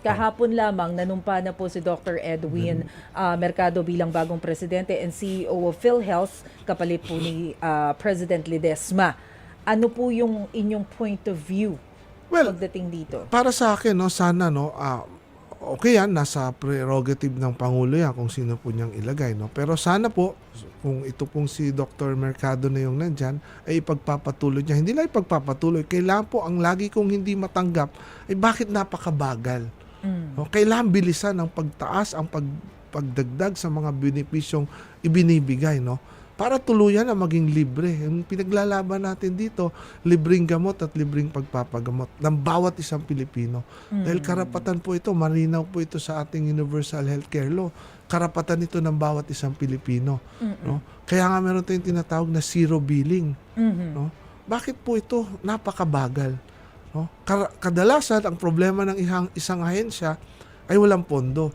Kahapon lamang nanumpa na po si Dr. Edwin Mercado bilang bagong presidente and CEO of PhilHealth kapalit po ni President Ledesma. Ano po yung inyong point of view Well, pagdating dito? para sa akin, no, sana, no, okay yan, nasa prerogative ng Pangulo yan kung sino po niyang ilagay. No? Pero sana po, kung ito pong si Dr. Mercado na yung nandyan, ay ipagpapatuloy niya. Hindi lang ipagpapatuloy. Kailangan po, ang lagi kong hindi matanggap, ay bakit napakabagal? No? Kailangan bilisan ang pagtaas, ang pagdagdag sa mga benepisyong ibinibigay, no? Para tuluyan na maging libre. Yung pinaglalaban natin dito, libreng gamot at libreng pagpapagamot ng bawat isang Pilipino. Dahil karapatan po ito, malinaw po ito sa ating Universal Healthcare Law. Karapatan ito ng bawat isang Pilipino. No? Kaya nga meron tayong tinatawag na zero billing. No? Bakit po ito napakabagal? No? Kadalasan, ang problema ng isang ahensya ay walang pondo.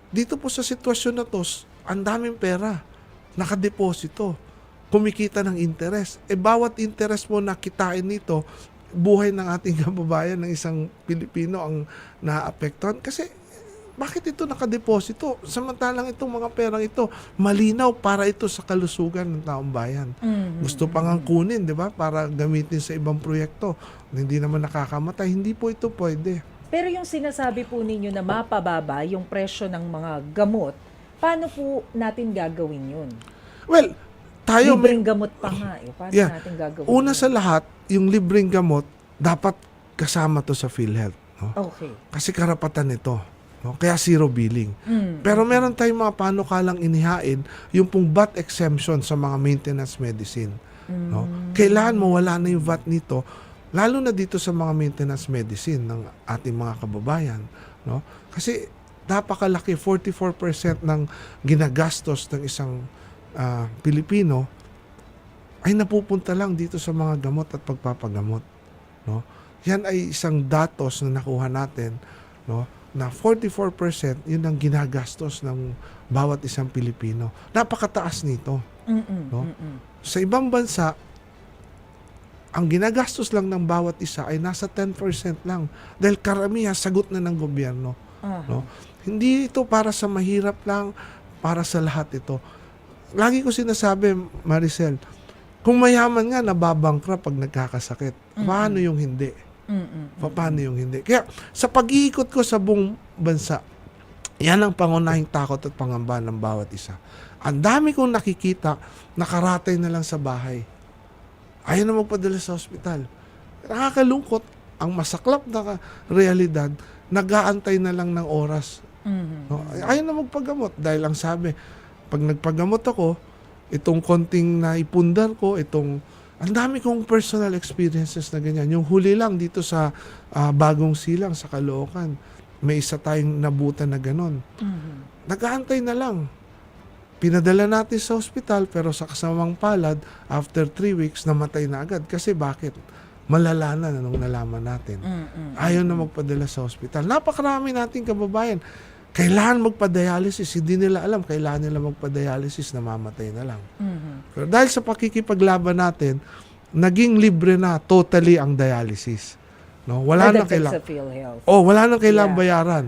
Dito po sa sitwasyon na to, ang daming pera, nakadeposito, kumikita ng interest. Bawat interest mo na kitain nito, buhay ng ating kababayan ng isang Pilipino ang naapektuhan. Kasi, bakit ito nakadeposito? Samantalang itong mga perang ito, malinaw para ito sa kalusugan ng taong bayan. Gusto pang ang kunin, di ba? Para gamitin sa ibang proyekto. Hindi naman nakakamatay. Hindi po ito pwede. Pero yung sinasabi po ninyo na mapababa yung presyo ng mga gamot, paano po natin gagawin yun? Well, tayo Libreng gamot pa nga eh. Paano natin gagawin Una yun? sa lahat, yung libreng gamot, dapat kasama to sa PhilHealth. No? Okay. Kasi karapatan nito. No? Kaya zero billing. Pero meron tayong mga panukalang inihain, yung pong VAT exemption sa mga maintenance medicine. No? Kailangan mawala na yung VAT nito, lalo na dito sa mga maintenance medicine ng ating mga kababayan. No? Kasi napakalaki, 44% ng ginagastos ng isang Pilipino ay napupunta lang dito sa mga gamot at pagpapagamot. No? Yan ay isang datos na nakuha natin, no? Na 44% yun ang ginagastos ng bawat isang Pilipino. Napakataas nito. No? Sa ibang bansa, ang ginagastos lang ng bawat isa ay nasa 10% lang. Dahil karamihan sagot na ng gobyerno. No? Hindi ito para sa mahirap lang, para sa lahat ito. Lagi ko sinasabi, Maricel, kung mayaman nga, nababangkra pag nagkakasakit. Paano yung hindi? Paano yung hindi? Kaya sa pag-iikot ko sa buong bansa, yan ang pangunahing takot at pangamba ng bawat isa. Ang dami kong nakikita, nakaratay na lang sa bahay. Ayaw na magpadala sa ospital. Nakakalungkot. Ang masaklap na realidad, nag-aantay na lang ng oras. No? Ayaw na magpagamot. Dahil ang sabi, pag nagpagamot ako, itong konting naipundar ko, ang dami kong personal experiences na ganyan. Yung huli lang dito sa Bagong Silang, sa Caloocan, may isa tayong nabutan na ganon. Nag-aantay na lang. Pinadala natin sa ospital, pero sa kasamang palad, after 3 weeks, namatay na agad. Kasi bakit? Malala na nung nalaman natin. Ayaw na magpadala sa ospital. Napakarami nating kababayan. Kailangan magpa-dialysis. Hindi nila alam. Kailangan nila magpa-dialysis, namamatay na lang. Pero dahil sa pakikipaglaban natin, naging libre na totally ang dialysis. No? Wala na kailangan. Sa PhilHealth. Wala na kailangan bayaran.